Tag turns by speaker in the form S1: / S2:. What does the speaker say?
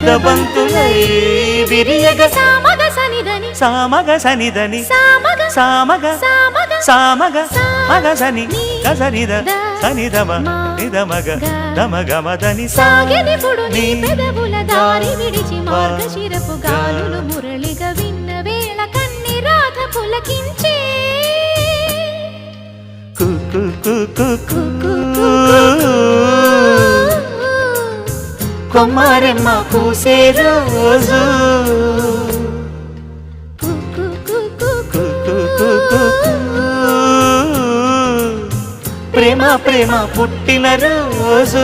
S1: ముద్దబంతులై విరియగ
S2: సామగ సనిదని
S1: సామగ సనిదని
S2: సామగ
S1: సామగ
S2: సామగ
S1: సామగ మగ సని గసనిద సనిదమ నిదమగ దమగమదని
S2: సాగెనిపుడు నీ పెదవుల దారి విడిచి మార్గశిరపు గాలులు మురళిగా విన్న వేళ కన్ని రాధ పులకించే
S1: కొమ్మారెమ్మ పూసే రోజు ప్రేమ ప్రేమ పుట్టిన రోజు